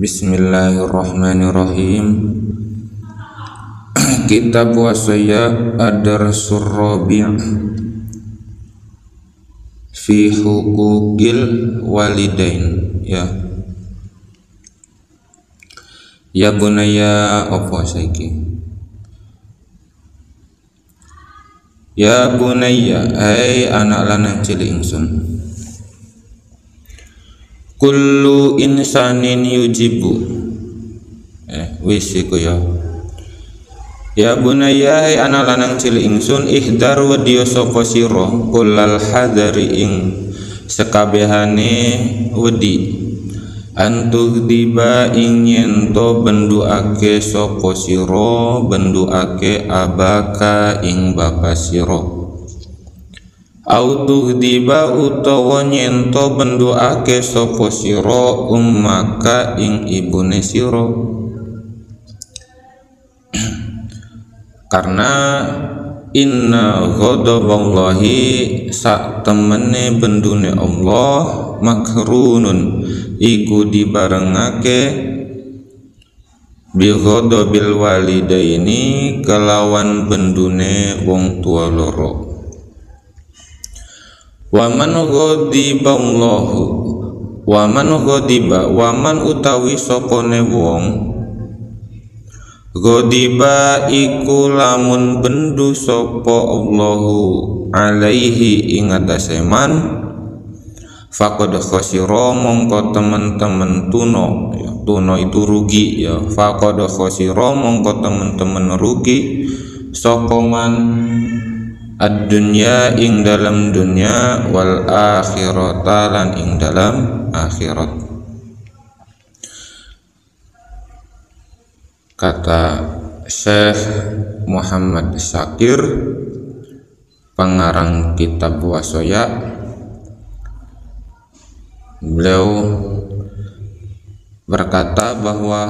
Bismillahirrahmanirrahim. Kitab wasaya ad-darsul rabi' fi huquqil walidain. Ya bunaya apa saiki? Ya bunaya, hai anak lanang cilik ingsun. Kullu insanin yujibu. Wis iku ya. Ya bunaya, hai anak lanang cilik ingsun, ihdar wedya sapa sira kullal hadari ing sekabehane wedi. Antugdiba ing ento benduake sapa sira benduake abaka ing bapa sira. Autugdiba utawa nyento benduake sapa sira ummaka ing ibune sira. Karena inna ghadaballahi sak temene bendune Allah makrunun iku dibarengake bi ghadabil walidaini kelawan bendune wong tua loro. Waman utawi sopone wong ghadiba iku lamun bendu sopo Allahu alaihi ing atase man faqad khasira mongko temen-temen tuno itu rugi ya. Faqad khasira mongko temen-temen rugi sapa man ad-dunya ing dalam dunya wal akhirata lan ing dalam akhirat. Kata Syekh Muhammad Syakir, pengarang kitab wasaya, beliau berkata bahwa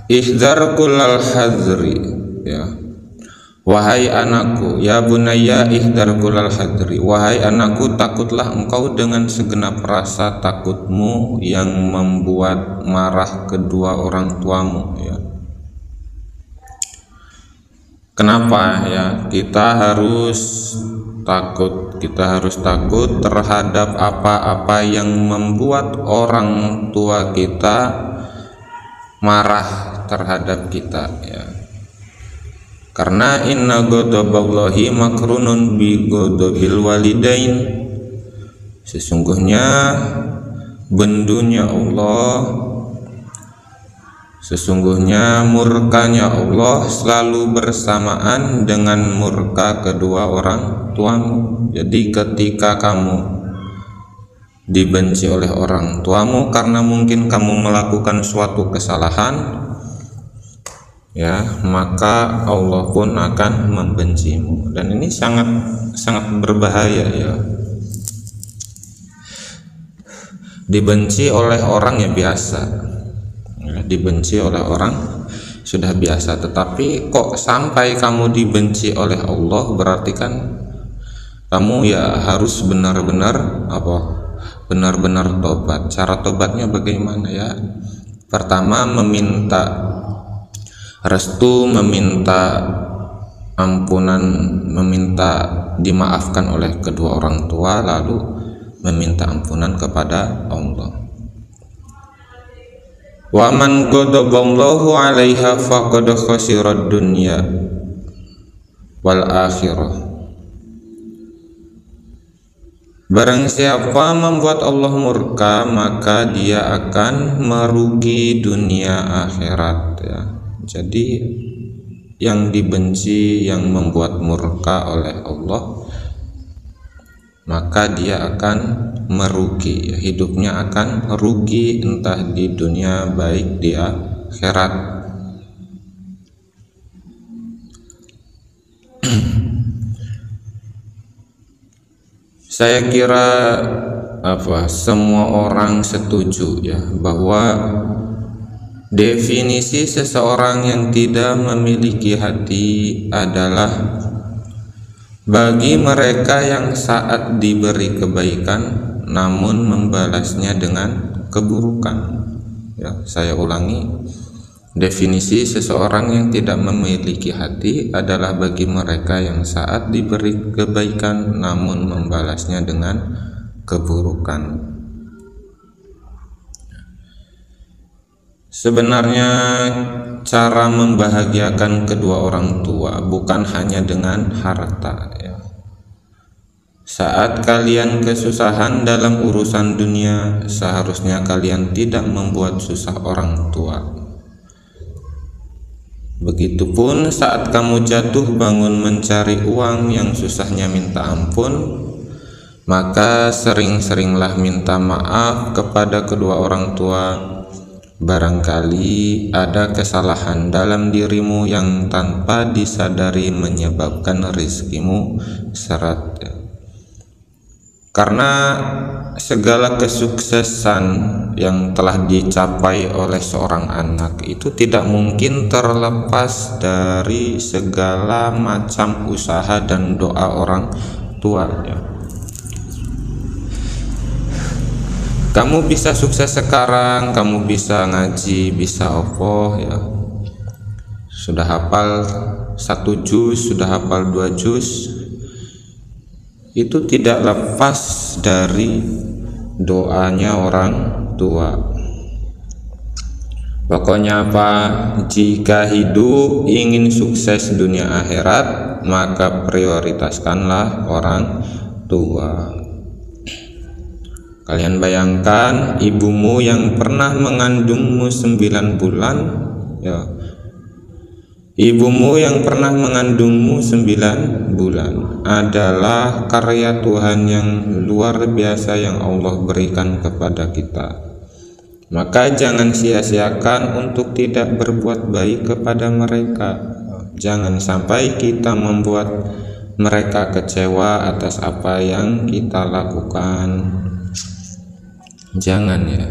ihdar kullal hadri, ya, wahai anakku, ya bunaya ihdar kullal hadri, wahai anakku, takutlah engkau dengan segenap rasa takutmu yang membuat marah kedua orang tuamu, ya. Kenapa ya kita harus takut terhadap apa-apa yang membuat orang tua kita marah terhadap kita, ya. Karena inna ghadaballahi makrunun bi ghadabil walidain, sesungguhnya bendunya Allah, sesungguhnya murkanya Allah selalu bersamaan dengan murka kedua orang tuamu. Jadi ketika kamu dibenci oleh orang tuamu karena mungkin kamu melakukan suatu kesalahan, ya, maka Allah pun akan membencimu. Dan ini sangat berbahaya, ya. Dibenci oleh orang ya biasa, ya, dibenci oleh orang sudah biasa, tetapi kok sampai kamu dibenci oleh Allah, berarti kan kamu ya harus benar-benar tobat. Cara tobatnya bagaimana, ya? Pertama, meminta restu, meminta ampunan, meminta dimaafkan oleh kedua orang tua, lalu meminta ampunan kepada Allah. Wa man ghadaballahu 'alaiha faqad khasira ad-dunya wal akhirah. Barang siapa membuat Allah murka, maka dia akan merugi dunia akhirat, ya. Jadi yang dibenci, yang membuat murka oleh Allah, maka dia akan merugi, ya, hidupnya akan rugi entah di dunia baik di akhirat. Saya kira semua orang setuju, ya, bahwa definisi seseorang yang tidak memiliki hati adalah bagi mereka yang saat diberi kebaikan namun membalasnya dengan keburukan. Ya, saya ulangi, definisi seseorang yang tidak memiliki hati adalah bagi mereka yang saat diberi kebaikan namun membalasnya dengan keburukan. Sebenarnya cara membahagiakan kedua orang tua bukan hanya dengan harta, ya. Saat kalian kesusahan dalam urusan dunia, seharusnya kalian tidak membuat susah orang tua. Begitupun saat kamu jatuh bangun mencari uang yang susahnya minta ampun, maka sering-seringlah minta maaf kepada kedua orang tua. Barangkali ada kesalahan dalam dirimu yang tanpa disadari menyebabkan rizkimu seret. Karena segala kesuksesan yang telah dicapai oleh seorang anak itu tidak mungkin terlepas dari segala macam usaha dan doa orang tua, ya. Kamu bisa sukses sekarang, kamu bisa ngaji, bisa opo, ya. Sudah hafal 1 juz, sudah hafal 2 juz. Itu tidak lepas dari doanya orang tua. Pokoknya apa? Jika hidup ingin sukses dunia akhirat, maka prioritaskanlah orang tua. Kalian bayangkan ibumu yang pernah mengandungmu 9 bulan, ya. Ibumu yang pernah mengandungmu 9 bulan adalah karya Tuhan yang luar biasa yang Allah berikan kepada kita. Maka jangan sia-siakan untuk tidak berbuat baik kepada mereka. Jangan sampai kita membuat mereka kecewa atas apa yang kita lakukan. Jangan, ya.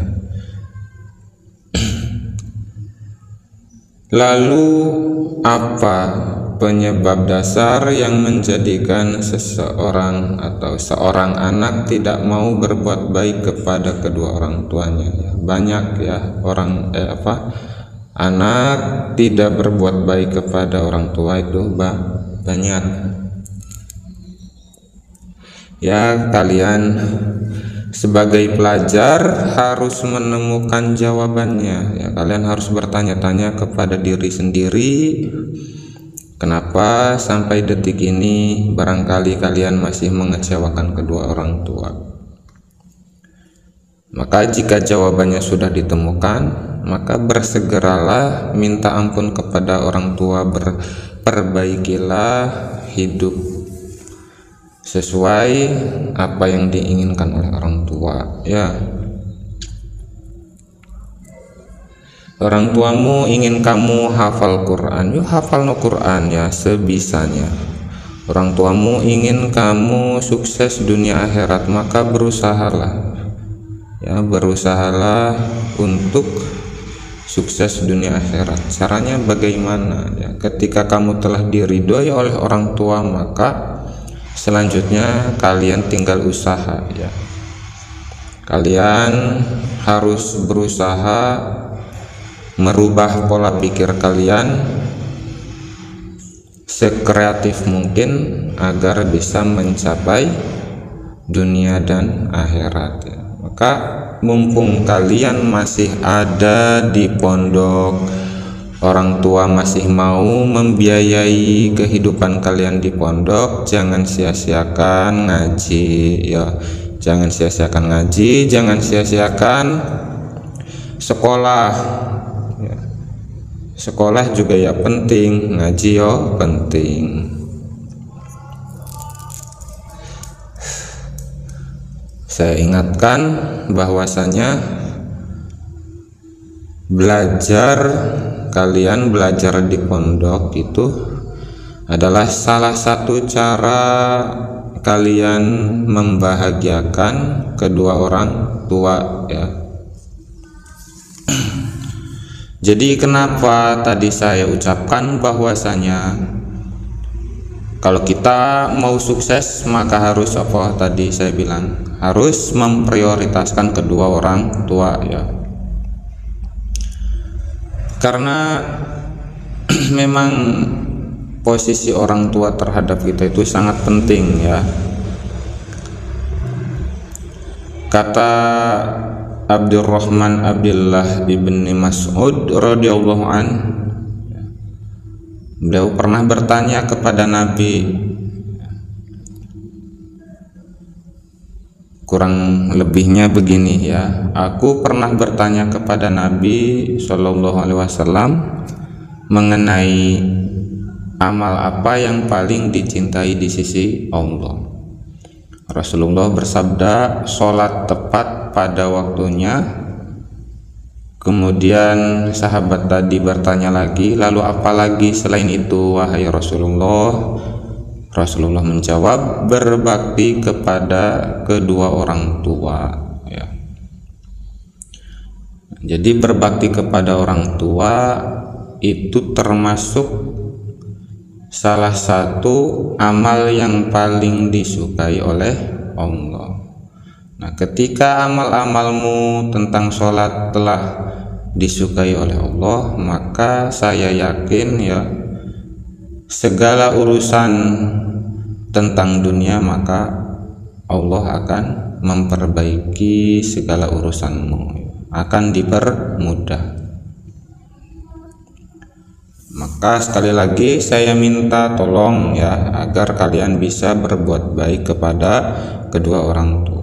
Lalu apa penyebab dasar yang menjadikan seseorang atau seorang anak tidak mau berbuat baik kepada kedua orang tuanya? Banyak, ya, anak tidak berbuat baik kepada orang tua itu banyak. Ya, kalian sebagai pelajar harus menemukan jawabannya, ya. Kalian harus bertanya-tanya kepada diri sendiri, kenapa sampai detik ini barangkali kalian masih mengecewakan kedua orang tua. Maka jika jawabannya sudah ditemukan, maka bersegeralah minta ampun kepada orang tua, perbaikilah hidup sesuai apa yang diinginkan oleh orang tua, ya. Orang tuamu ingin kamu hafal Quran, yuk hafal no Quran, ya, sebisanya. Orang tuamu ingin kamu sukses dunia akhirat, maka berusahalah, ya, berusahalah untuk sukses dunia akhirat. Caranya bagaimana, ya? Ketika kamu telah diridhoi oleh orang tua, maka selanjutnya kalian tinggal usaha, ya. Kalian harus berusaha merubah pola pikir kalian sekreatif mungkin agar bisa mencapai dunia dan akhirat, ya. Maka mumpung kalian masih ada di pondok, orang tua masih mau membiayai kehidupan kalian di pondok, jangan sia-siakan ngaji, ya. Jangan sia-siakan ngaji, jangan sia-siakan sekolah, ya. Sekolah juga ya penting, ngaji yo penting. Saya ingatkan bahwasanya kalian belajar di pondok itu adalah salah satu cara kalian membahagiakan kedua orang tua, ya. Jadi kenapa tadi saya ucapkan bahwasanya Kalau kita mau sukses maka harus apa tadi saya bilang, harus memprioritaskan kedua orang tua ya. Karena memang posisi orang tua terhadap kita itu sangat penting ya. Kata Abdurrahman Abdullah ibni Mas'ud radhiyallahu an, beliau pernah bertanya kepada Nabi, kurang lebihnya begini ya, aku pernah bertanya kepada Nabi Shallallahu Alaihi Wasallam mengenai amal apa yang paling dicintai di sisi Allah. Rasulullah bersabda, sholat tepat pada waktunya. Kemudian sahabat tadi bertanya lagi, lalu apa lagi selain itu wahai Rasulullah? Rasulullah menjawab, berbakti kepada kedua orang tua ya. Jadi berbakti kepada orang tua itu termasuk salah satu amal yang paling disukai oleh Allah. Nah, ketika amal-amalmu tentang sholat telah disukai oleh Allah, maka saya yakin ya, segala urusan tentang dunia maka Allah akan memperbaiki segala urusanmu, akan dipermudah. Maka sekali lagi saya minta tolong ya, agar kalian bisa berbuat baik kepada kedua orang tua.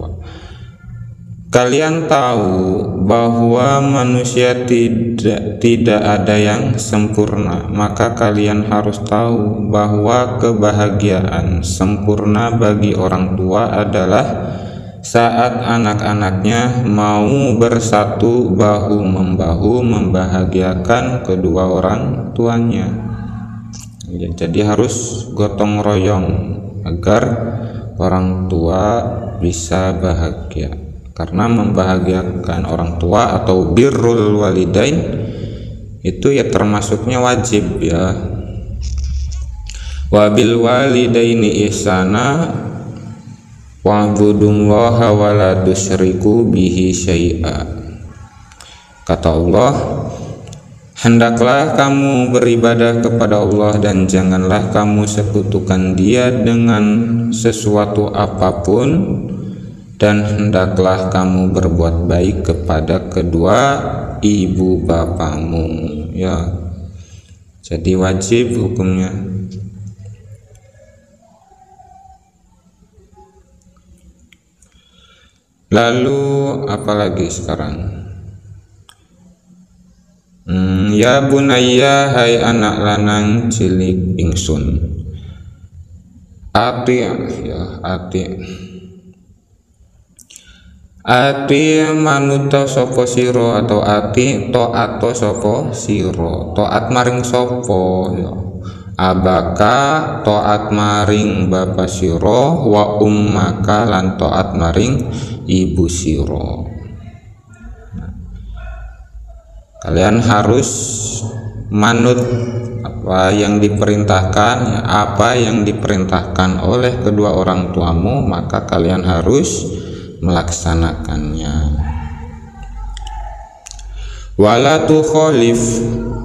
Kalian tahu bahwa manusia tidak ada yang sempurna, maka kalian harus tahu bahwa kebahagiaan sempurna bagi orang tua adalah saat anak-anaknya mau bersatu bahu-membahu membahagiakan kedua orang tuanya. Jadi harus gotong royong agar orang tua bisa bahagia. Karena membahagiakan orang tua atau birrul walidain itu ya termasuknya wajib ya. Wabil walidaini ihsana wa'budullaha wa la tusyriku bihi syai'a. Kata Allah, hendaklah kamu beribadah kepada Allah dan janganlah kamu sekutukan Dia dengan sesuatu apapun, dan hendaklah kamu berbuat baik kepada kedua ibu bapamu ya. Jadi wajib hukumnya. Lalu apalagi sekarang? Ya bunayya, hai anak lanang cilik ingsun, ati ya ati manuta sapa sira, atau ati taat sapa sira, taat maring sapa ya, abaka taat maring bapa sira, wa ummaka lan taat maring ibu sira. Kalian harus manut apa yang diperintahkan, apa yang diperintahkan oleh kedua orang tuamu, maka kalian harus melaksanakannya. Wala tukhalif,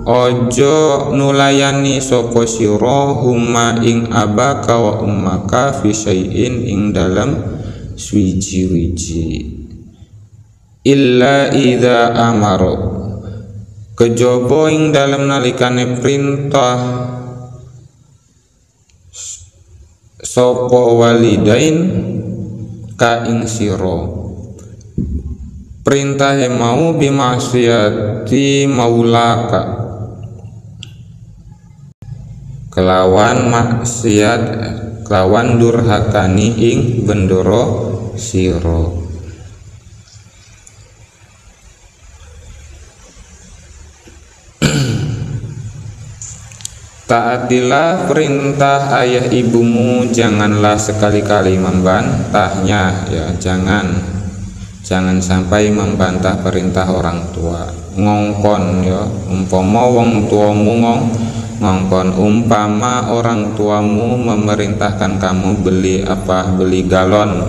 ojo nulayani sapa sira huma ing abaka wa ummaka fi syai'in ing dalam swiji-wiji, illa idza amaro, kejaba ing dalam nalikane perintah sapa walidain ka ing sira, perintah yang mau bimaksiati maulaka, kelawan maksiat, kelawan durhakani ing bendoro sira. Taatilah perintah ayah ibumu, janganlah sekali-kali membantahnya ya, jangan sampai membantah perintah orang tua. Ngongkon ya, umpama wong tuamu ngongkon umpama orang tuamu memerintahkan kamu beli galon,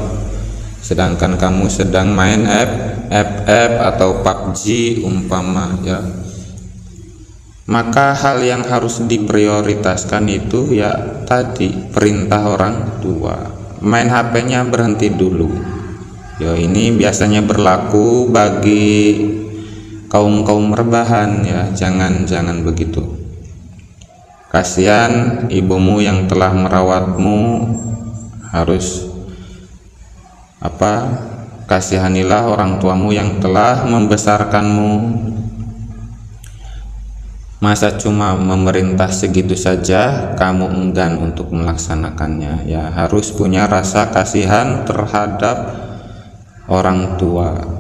sedangkan kamu sedang main FF atau PUBG umpama ya, maka hal yang harus diprioritaskan itu ya tadi perintah orang tua. Main HP-nya berhenti dulu ya, ini biasanya berlaku bagi kaum rebahan ya, jangan begitu. Kasihan ibumu yang telah merawatmu, harus kasihanilah orang tuamu yang telah membesarkanmu. Masa cuma memerintah segitu saja kamu enggan untuk melaksanakannya ya, harus punya rasa kasihan terhadap orang tua.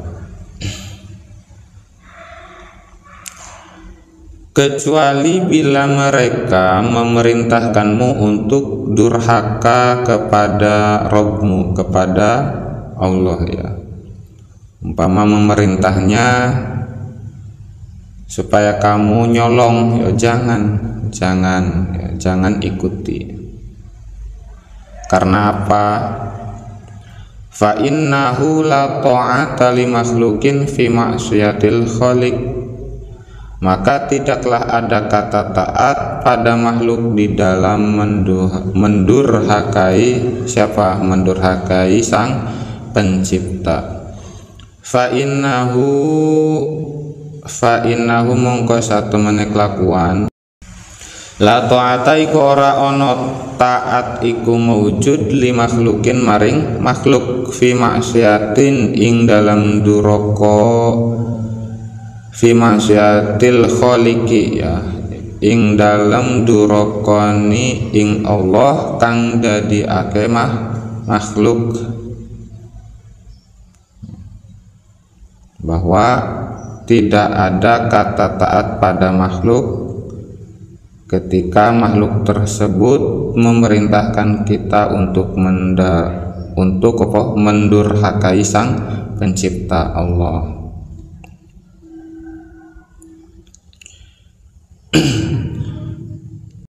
Kecuali bila mereka memerintahkanmu untuk durhaka kepada Rabbmu, kepada Allah ya. Umpama memerintahnya supaya kamu nyolong ya, jangan ikuti. Karena apa? Fa innahu la ta'ata li makhluqin fi ma'siyatil khaliq. Maka tidaklah ada kata taat pada makhluk di dalam mendurhakai siapa? Mendurhakai sang pencipta. Fa innahu mongko satu menek lakuan la ta'ata iku ora ono taat iku mawujud li makhlukin maring makhluk fi maksiatin ing dalam duraka, fi maksiatil khaliqi ya, ing dalam durakani ing Allah kang dadiake makhluk. Bahwa tidak ada kata taat pada makhluk ketika makhluk tersebut memerintahkan kita untuk mendurhakai sang pencipta Allah.